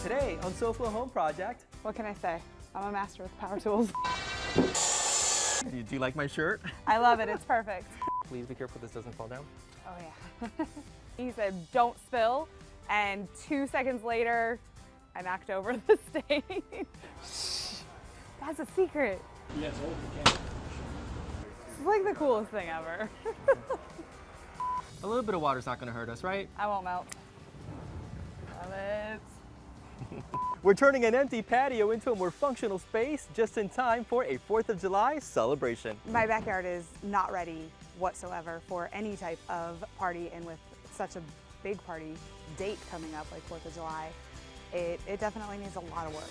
Today on SoFlo Home Project. What can I say? I'm a master with power tools. Do you like my shirt? I love it, it's perfect. Please be careful this doesn't fall down. Oh yeah. He said, don't spill, and 2 seconds later, I knocked over the stain. Shh, that's a secret. Yes, hold the camera. It's like the coolest thing ever. A little bit of water's not gonna hurt us, right? I won't melt. Love it. We're turning an empty patio into a more functional space just in time for a 4th of July celebration. My backyard is not ready whatsoever for any type of party, and with such a big party date coming up like 4th of July, it definitely needs a lot of work.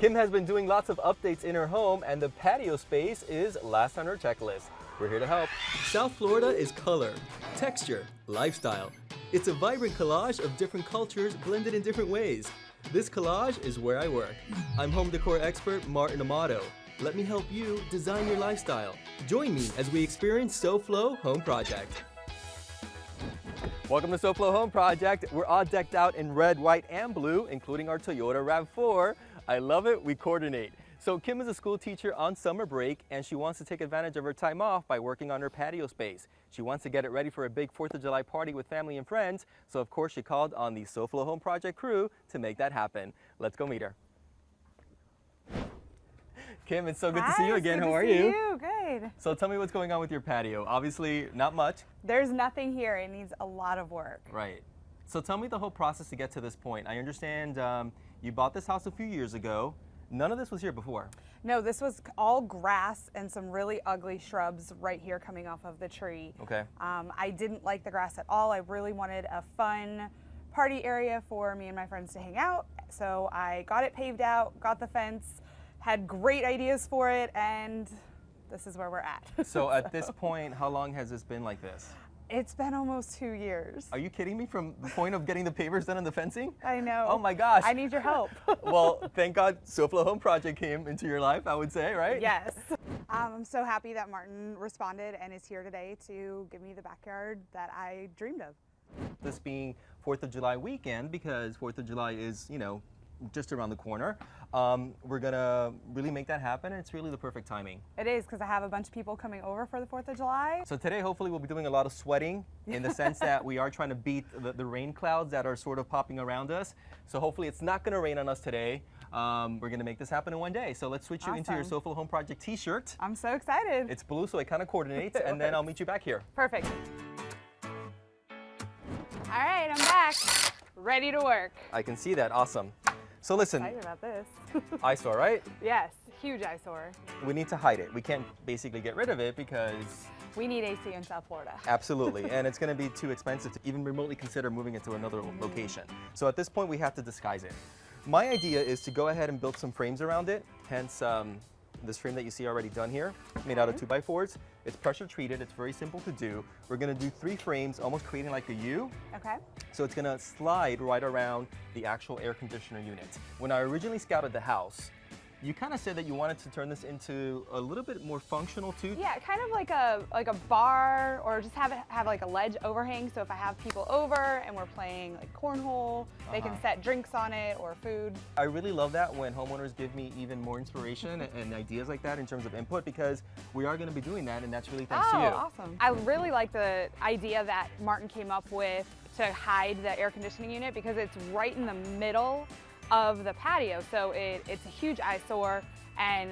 Kim has been doing lots of updates in her home, and the patio space is last on her checklist. We're here to help. South Florida is color, texture, lifestyle. It's a vibrant collage of different cultures blended in different ways. This collage is where I work. I'm home decor expert Martin Amado. Let me help you design your lifestyle. Join me as we experience SoFlo Home Project. Welcome to SoFlo Home Project. We're all decked out in red, white, and blue, including our Toyota RAV4. I love it, we coordinate. So Kim is a school teacher on summer break, and she wants to take advantage of her time off by working on her patio space. She wants to get it ready for a big 4th of July party with family and friends, so of course she called on the SoFlo Home Project crew to make that happen. Let's go meet her. Kim, it's so good to see you again. How are you? Good. So tell me what's going on with your patio. Obviously, not much. There's nothing here. It needs a lot of work. Right. So tell me the whole process to get to this point. I understand you bought this house a few years ago. None of this was here before. No, this was all grass and some really ugly shrubs right here coming off of the tree. Okay. I didn't like the grass at all. I really wanted a fun party area for me and my friends to hang out. So I got it paved out, got the fence, had great ideas for it, and this is where we're at. So at this point, how long has this been like this? It's been almost 2 years. Are you kidding me? From the point of getting the pavers done and the fencing? I know. Oh my gosh. I need your help. Well, thank God SoFlo Home Project came into your life, I would say, right? Yes. I'm so happy that Martin responded and is here today to give me the backyard that I dreamed of. This being 4th of July weekend, because 4th of July is, you know, just around the corner, we're gonna really make that happen, and it's really the perfect timing. It is, because I have a bunch of people coming over for the 4th of July. So today, hopefully, we'll be doing a lot of sweating in the sense that we are trying to beat the rain clouds that are sort of popping around us. So hopefully it's not gonna rain on us today. We're gonna make this happen in one day. So let's switch you into your SoFlo Home Project t-shirt. I'm so excited. It's blue, so it kind of coordinates, and then I'll meet you back here. Perfect. All right, I'm back. Ready to work. I can see that, awesome. So listen, Excited about this. eyesore, right? Yes, huge eyesore. We need to hide it. We can't basically get rid of it because... We need AC in South Florida. Absolutely, and it's gonna be too expensive to even remotely consider moving it to another location. So at this point, we have to disguise it. My idea is to go ahead and build some frames around it, hence this frame that you see already done here, made out of 2x4s. It's pressure treated, it's very simple to do. We're gonna do 3 frames, almost creating like a U. Okay. So it's gonna slide right around the actual air conditioner unit. When I originally scouted the house, you kind of said that you wanted to turn this into a little bit more functional too. Yeah, kind of like a bar, or just have like a ledge overhang. So if I have people over and we're playing like cornhole, they can set drinks on it or food. I really love that when homeowners give me even more inspiration and ideas like that in terms of input, because we are going to be doing that, and that's really thanks to you. Oh, awesome. I really like the idea that Martin came up with to hide the air conditioning unit, because it's right in the middle of the patio, so it's a huge eyesore, and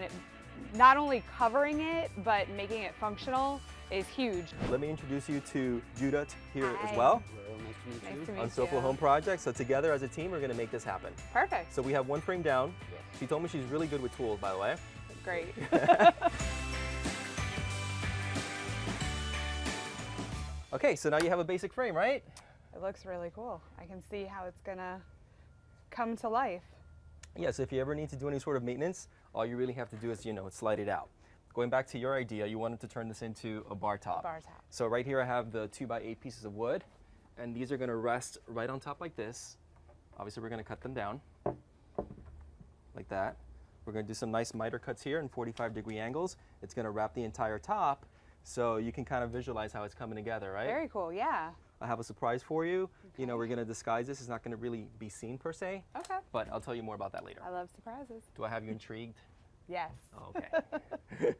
not only covering it but making it functional is huge. Let me introduce you to Judith here Hi. as well. Hello, nice to meet you. Nice to meet On you. SoFlo Home Project. So together as a team, we're going to make this happen. Perfect. So we have 1 frame down. Yes. She told me she's really good with tools, by the way. Great. Okay, so now you have a basic frame, right? It looks really cool. I can see how it's gonna come to life. Yeah, so if you ever need to do any sort of maintenance, all you really have to do is, you know, slide it out. Going back to your idea, you wanted to turn this into a bar top. Bar top. So right here I have the 2x8 pieces of wood, and these are gonna rest right on top like this. Obviously we're gonna cut them down, like that. We're gonna do some nice miter cuts here in 45-degree angles. It's gonna wrap the entire top, so you can kind of visualize how it's coming together, right? Very cool, yeah. I have a surprise for you. You know, we're gonna disguise this. It's not gonna really be seen per se, Okay. but I'll tell you more about that later. I love surprises. Do I have you intrigued? Yes. Okay.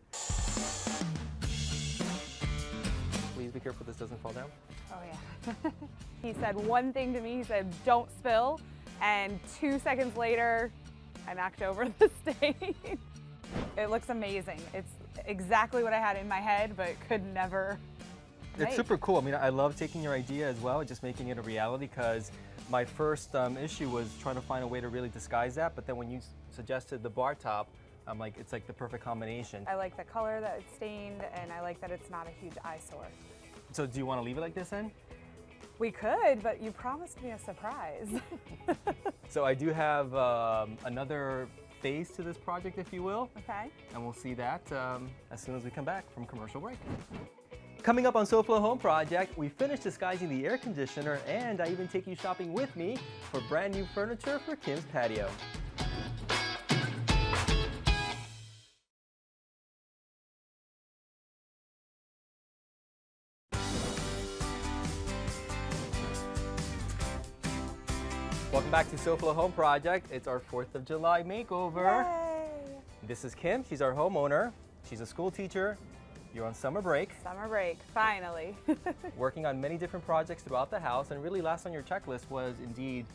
Please be careful this doesn't fall down. Oh yeah. He said one thing to me, he said, don't spill, and 2 seconds later, I knocked over the stain. It looks amazing. It's exactly what I had in my head, but could never It's make. super cool. I mean, I love taking your idea as well, just making it a reality, because my first issue was trying to find a way to really disguise that, but then when you suggested the bar top, I'm like, it's like the perfect combination. I like the color that it's stained, and I like that it's not a huge eyesore. So do you want to leave it like this then? We could, but you promised me a surprise. So I do have another phase to this project, if you will, Okay. and we'll see that as soon as we come back from commercial break. Coming up on SoFlo Home Project, we finished disguising the air conditioner, and I even take you shopping with me for brand new furniture for Kim's patio. Welcome back to SoFlo Home Project. It's our 4th of July makeover. Yay! This is Kim. She's our homeowner. She's a school teacher. You're on summer break, Summer break, finally. working on many different projects throughout the house, and really last on your checklist was indeed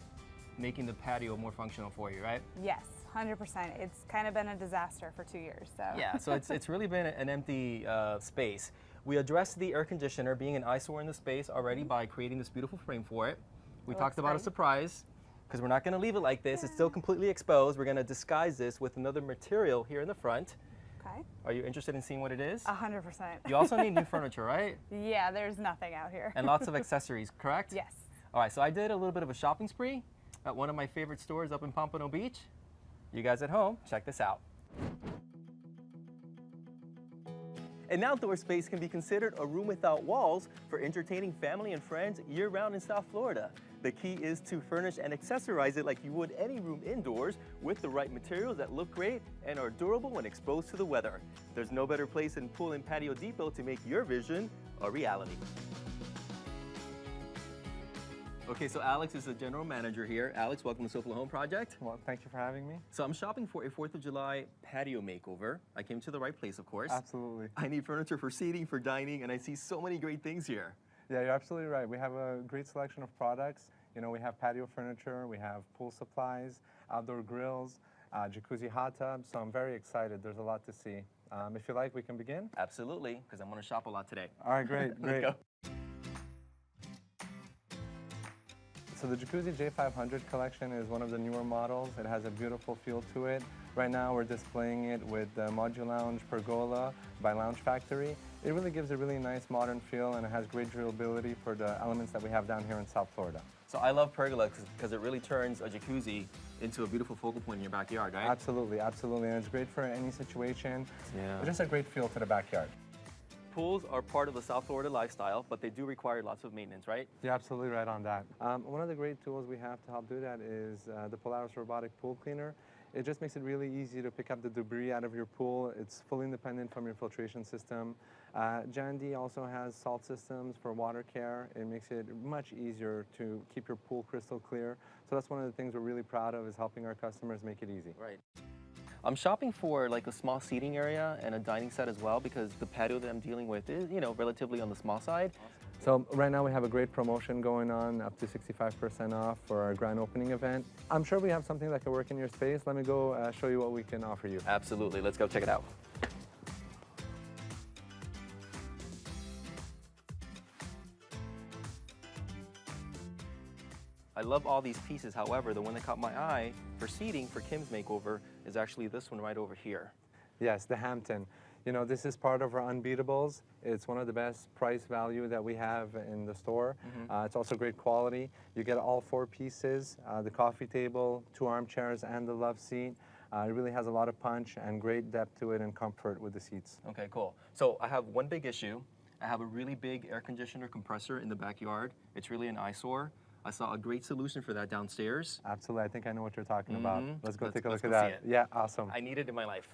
making the patio more functional for you, right? Yes, 100%. It's kind of been a disaster for 2 years, so. Yeah, so it's really been an empty space. We addressed the air conditioner being an eyesore in the space already by creating this beautiful frame for it. We It talked looks about a great. surprise, because we're not going to leave it like this. It's still completely exposed. We're going to disguise this with another material here in the front. Okay. Are you interested in seeing what it is? 100%. You also need new furniture, right? Yeah, there's nothing out here. And lots of accessories, correct? Yes. All right, so I did a little bit of a shopping spree at one of my favorite stores up in Pompano Beach. You guys at home, check this out. An outdoor space can be considered a room without walls for entertaining family and friends year-round in South Florida. The key is to furnish and accessorize it like you would any room indoors with the right materials that look great and are durable when exposed to the weather. There's no better place than Pool and Patio Depot to make your vision a reality. Okay, so Alex is the general manager here. Alex, welcome to SoFlo Home Project. Well, thank you for having me. So I'm shopping for a 4th of July patio makeover. I came to the right place, of course. Absolutely. I need furniture for seating, for dining, and I see so many great things here. Yeah, you're absolutely right. We have a great selection of products. You know, we have patio furniture, we have pool supplies, outdoor grills, jacuzzi hot tubs, so I'm very excited. There's a lot to see. If you like, we can begin. Absolutely, because I'm going to shop a lot today. All right, great, great. Let's go. So the Jacuzzi J500 collection is one of the newer models. It has a beautiful feel to it. Right now we're displaying it with the Modu Lounge Pergola by Lounge Factory. It really gives a really nice modern feel, and it has great durability for the elements that we have down here in South Florida. So I love pergola because it really turns a jacuzzi into a beautiful focal point in your backyard, right? Absolutely, absolutely, and it's great for any situation. Yeah. It's just a great feel to the backyard. Pools are part of the South Florida lifestyle, but they do require lots of maintenance, right? You're absolutely right on that. One of the great tools we have to help do that is the Polaris robotic pool cleaner. It just makes it really easy to pick up the debris out of your pool. It's fully independent from your filtration system. Jandy also has salt systems for water care. It makes it much easier to keep your pool crystal clear. So that's one of the things we're really proud of, is helping our customers make it easy. Right. I'm shopping for like a small seating area and a dining set as well, because the patio that I'm dealing with is, you know, relatively on the small side. So right now we have a great promotion going on, up to 65% off for our grand opening event. I'm sure we have something that can work in your space. Let me go show you what we can offer you. Absolutely. Let's go check it out. I love all these pieces. However, the one that caught my eye for seating for Kim's makeover is actually this one right over here. Yes, the Hampton. You know, this is part of our Unbeatables. It's one of the best price value that we have in the store. It's also great quality. You get all 4 pieces, the coffee table, 2 armchairs, and the love seat. It really has a lot of punch and great depth to it and comfort with the seats. Okay, cool. So I have one big issue. I have a really big air conditioner compressor in the backyard. It's really an eyesore. I saw a great solution for that downstairs. Absolutely, I think I know what you're talking about. Let's go take a let's look go at see that. it. Yeah, awesome. I need it in my life.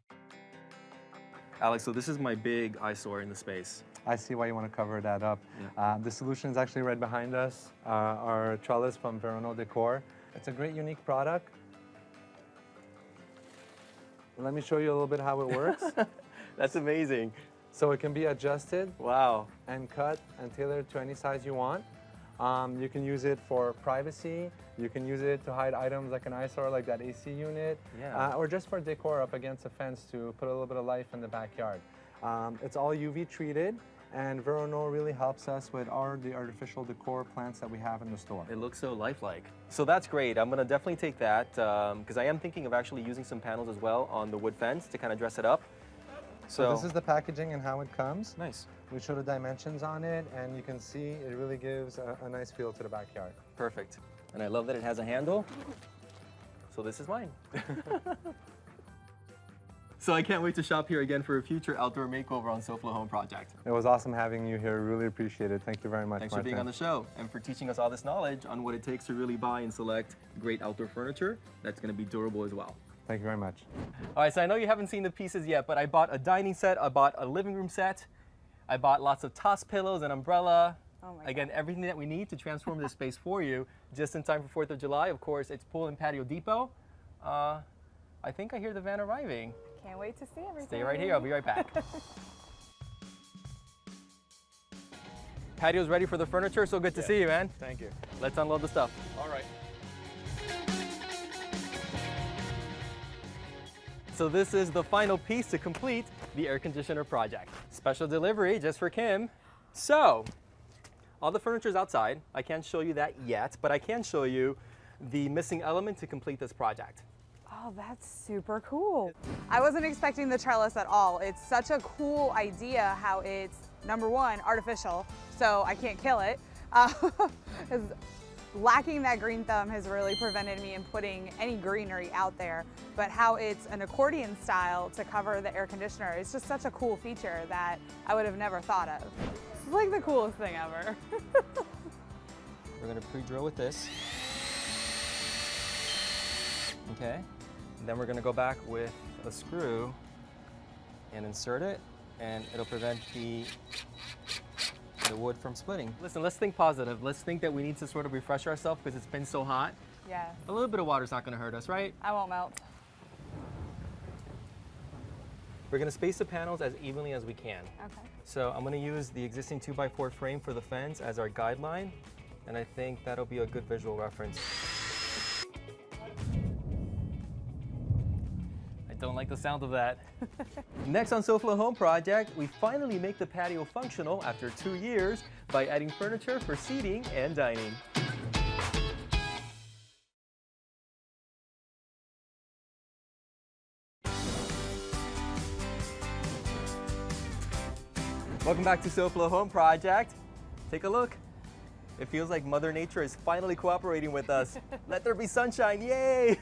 Alex, so this is my big eyesore in the space. I see why you want to cover that up. Yeah. The solution is actually right behind us, our trellis from Verano Decor. It's a great, unique product. Let me show you a little bit how it works. That's amazing. So it can be adjusted Wow. and cut and tailored to any size you want. You can use it for privacy. You can use it to hide items like an eyesore, like that AC unit, Yeah. or just for decor up against a fence to put a little bit of life in the backyard. It's all UV treated, and Verano really helps us with the artificial decor plants that we have in the store. It looks so lifelike. So that's great. I'm gonna definitely take that because I am thinking of actually using some panels as well on the wood fence to kind of dress it up. So this is the packaging and how it comes. Nice. We show the dimensions on it, and you can see it really gives a nice feel to the backyard. Perfect. And I love that it has a handle. So this is mine. So I can't wait to shop here again for a future outdoor makeover on SoFlo Home Project. It was awesome having you here. Really appreciate it. Thank you very much. Thanks for being on the show and for teaching us all this knowledge on what it takes to really buy and select great outdoor furniture that's going to be durable as well. Thank you very much. All right, so I know you haven't seen the pieces yet, but I bought a dining set, I bought a living room set, I bought lots of toss pillows, an umbrella. Oh my Again, everything that we need to transform this space for you, just in time for 4th of July. Of course, it's Pool and Patio Depot. I think I hear the van arriving. Can't wait to see everything. Stay right here, I'll be right back. Patio's ready for the furniture, so good to see you, man. Thank you. Let's unload the stuff. All right. So this is the final piece to complete the air conditioner project. Special delivery just for Kim. So, all the furniture's outside. I can't show you that yet, but I can show you the missing element to complete this project. Oh, that's super cool. I wasn't expecting the trellis at all. It's such a cool idea how it's, number one, artificial, so I can't kill it. 'Cause lacking that green thumb has really prevented me in putting any greenery out there, but how it's an accordion style to cover the air conditioner is just such a cool feature that I would have never thought of. It's like the coolest thing ever. We're gonna pre-drill with this. Okay. And then we're gonna go back with a screw and insert it, and it'll prevent the wood from splitting. Listen, let's think positive. Let's think that we need to sort of refresh ourselves because it's been so hot. Yes, A little bit of water's not gonna hurt us, right? I won't melt. We're gonna space the panels as evenly as we can. Okay. So I'm gonna use the existing 2x4 frame for the fence as our guideline, and I think that'll be a good visual reference. I don't like the sound of that. Next on SoFlo Home Project, we finally make the patio functional after 2 years by adding furniture for seating and dining. Welcome back to SoFlo Home Project. Take a look. It feels like Mother Nature is finally cooperating with us. Let there be sunshine, yay!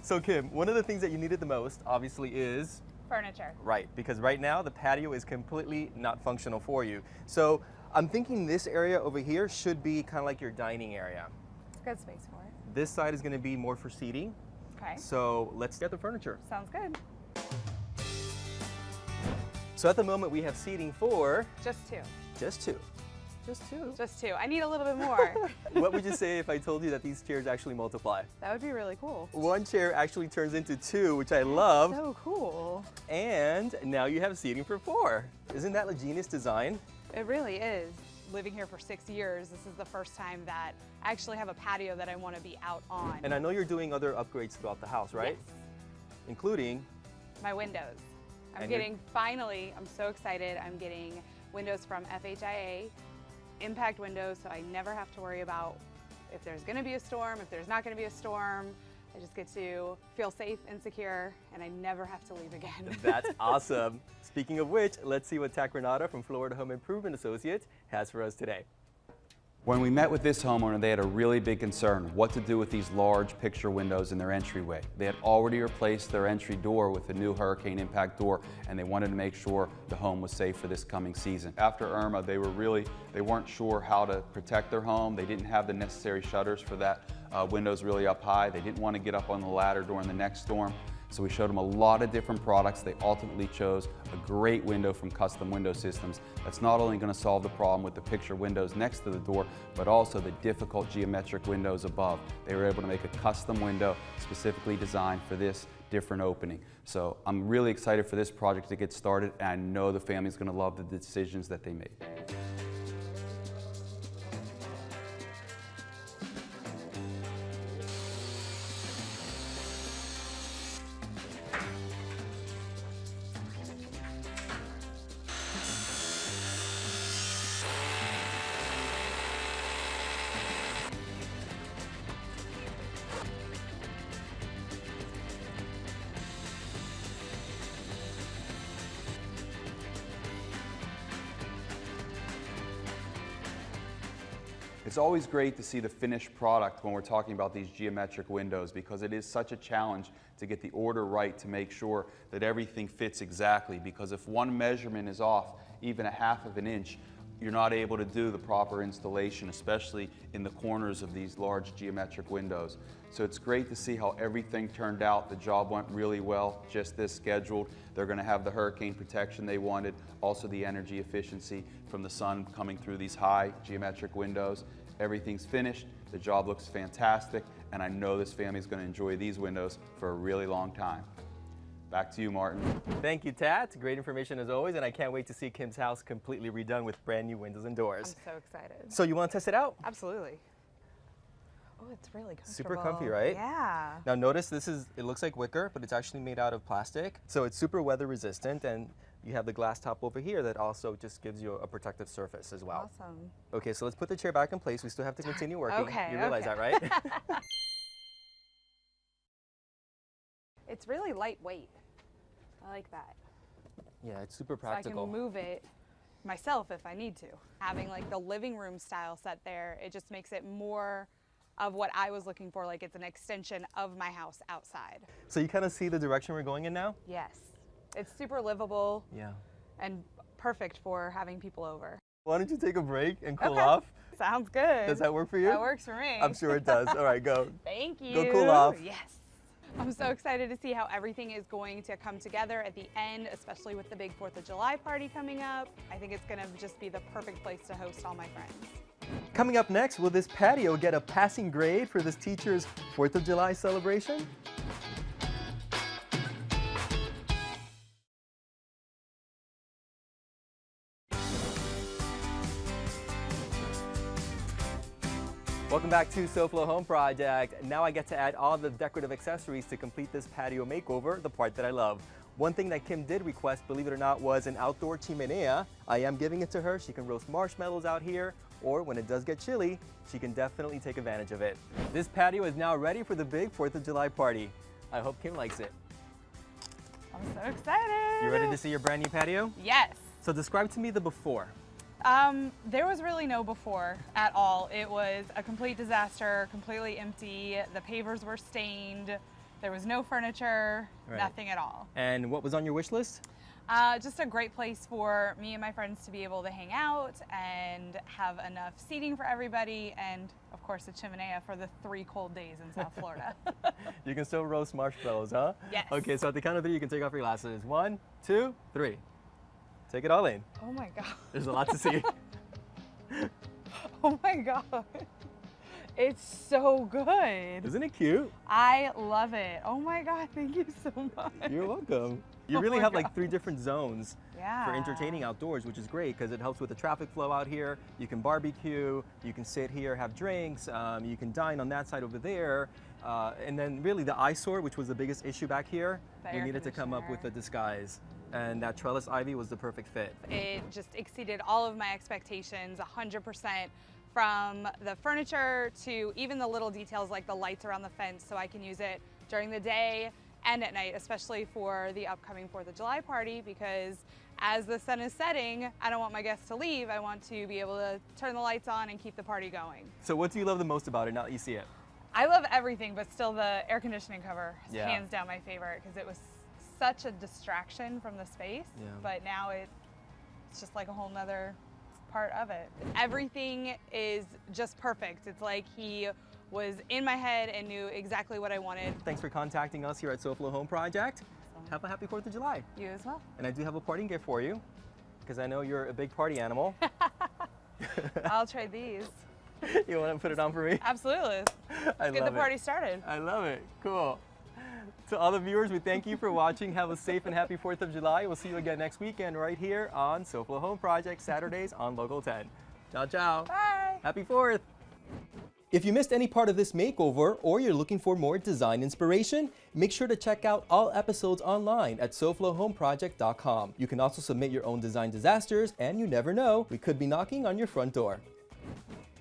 So Kim, one of the things that you needed the most, obviously, is Furniture. right, because right now the patio is completely not functional for you. So I'm thinking this area over here should be kind of like your dining area. Good space for it. This side is going to be more for seating. Okay. So let's get the furniture. Sounds good. So at the moment we have seating for Just two. just two. Just two. Just two. I need a little bit more. What would you say if I told you that these chairs actually multiply? That would be really cool. One chair actually turns into two, which I love. So cool. And now you have seating for 4. Isn't that a genius design? It really is. Living here for 6 years, this is the first time that I actually have a patio that I want to be out on. And I know you're doing other upgrades throughout the house, right? Yes. Including, My windows. I'm And you're- getting, finally, I'm so excited, I'm getting windows from FHIA, impact windows, so I never have to worry about if there's going to be a storm, if there's not going to be a storm. I just get to feel safe and secure, and I never have to leave again. that's awesome. Speaking of which, let's see what Tac Renata from Florida Home Improvement Associates has for us today. When we met with this homeowner, they had a really big concern what to do with these large picture windows in their entryway. They had already replaced their entry door with a new hurricane impact door, and they wanted to make sure the home was safe for this coming season. After Irma, they weren't sure how to protect their home. They didn't have the necessary shutters for that windows really up high. They didn't want to get up on the ladder during the next storm. So we showed them a lot of different products. They ultimately chose a great window from Custom Window Systems that's not only going to solve the problem with the picture windows next to the door, but also the difficult geometric windows above. They were able to make a custom window specifically designed for this different opening. So I'm really excited for this project to get started, and I know the family's going to love the decisions that they made. It's always great to see the finished product when we're talking about these geometric windows, because it is such a challenge to get the order right to make sure that everything fits exactly, because if one measurement is off even a half of an inch, you're not able to do the proper installation, especially in the corners of these large geometric windows. So it's great to see how everything turned out. The job went really well, just as scheduled. They're going to have the hurricane protection they wanted, also the energy efficiency from the sun coming through these high geometric windows. Everything's finished, the job looks fantastic, and I know this family is going to enjoy these windows for a really long time. Back to you, Martin. Thank you, Tat. Great information as always, and I can't wait to see Kim's house completely redone with brand new windows and doors. I'm so excited. So you want to test it out? Absolutely. Oh, it's really comfortable. Super comfy, right? Yeah. Now notice it looks like wicker, but it's actually made out of plastic. So it's super weather resistant, and you have the glass top over here that also just gives you a protective surface as well. Awesome. Okay, so let's put the chair back in place. We still have to continue working. Okay, You realize that, right? It's really lightweight. I like that. Yeah, it's super So I practical. can move it myself if I need to. Having like the living room style set there, it just makes it more of what I was looking for, like it's an extension of my house outside. So you kind of see the direction we're going in now? Yes. It's super livable Yeah. and perfect for having people over. Why don't you take a break and cool Okay. off? Sounds good. Does that work for you? That works for me. I'm sure it does. All right, go. Thank you. Go cool off. Yes. I'm so excited to see how everything is going to come together at the end, especially with the big 4th of July party coming up. I think it's going to just be the perfect place to host all my friends. Coming up next, will this patio get a passing grade for this teacher's 4th of July celebration? Welcome back to SoFlo Home Project. Now I get to add all the decorative accessories to complete this patio makeover, the part that I love. One thing that Kim did request, believe it or not, was an outdoor chimenea. I am giving it to her. She can roast marshmallows out here, or when it does get chilly, she can definitely take advantage of it. This patio is now ready for the big 4th of July party. I hope Kim likes it. I'm so excited. You ready to see your brand new patio? Yes. So describe to me the before. There was really no before at all. It was a complete disaster, completely empty. The pavers were stained. There was no furniture, Right. nothing at all. And what was on your wish list? Just a great place for me and my friends to be able to hang out and have enough seating for everybody, and of course a chimenea for the 3 cold days in South Florida. You can still roast marshmallows, huh? Yes. Okay, so at the count of 3, you can take off your glasses. 1, 2, 3. Take it all in. Oh my God. There's a lot to see. Oh my God. It's so good. Isn't it cute? I love it. Oh my God, thank you so much. You're welcome. You Oh really my have like God. 3 different zones Yeah. for entertaining outdoors, which is great because it helps with the traffic flow out here. You can barbecue, you can sit here, have drinks, you can dine on that side over there. And then really the eyesore, which was the biggest issue back here, The we air needed to come up with a conditioner. disguise. And that trellis ivy was the perfect fit. It just exceeded all of my expectations, 100%, from the furniture to even the little details like the lights around the fence, so I can use it during the day and at night, especially for the upcoming 4th of July party, because as the sun is setting, I don't want my guests to leave. I want to be able to turn the lights on and keep the party going. So what do you love the most about it now that you see it? I love everything, but still the air conditioning cover is Yeah. hands down my favorite, because it was such a distraction from the space, Yeah. but now it's just like a whole nother part of it. Everything is just perfect. It's like he was in my head and knew exactly what I wanted. Thanks for contacting us here at SoFlo Home Project. Have a happy 4th of July. You as well. And I do have a parting gift for you, because I know you're a big party animal. I'll trade these. You want to put it on for me? Absolutely. Let's get the party started. I love it. Cool. To all the viewers, we thank you for watching. Have a safe and happy 4th of July. We'll see you again next weekend right here on SoFlo Home Project, Saturdays on Local 10. Ciao, ciao. Bye. Happy 4th. If you missed any part of this makeover or you're looking for more design inspiration, make sure to check out all episodes online at SoFloHomeProject.com. You can also submit your own design disasters, and you never know, we could be knocking on your front door.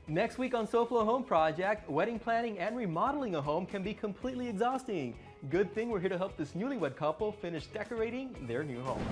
Next week on SoFlo Home Project, wedding planning and remodeling a home can be completely exhausting. Good thing we're here to help this newlywed couple finish decorating their new home.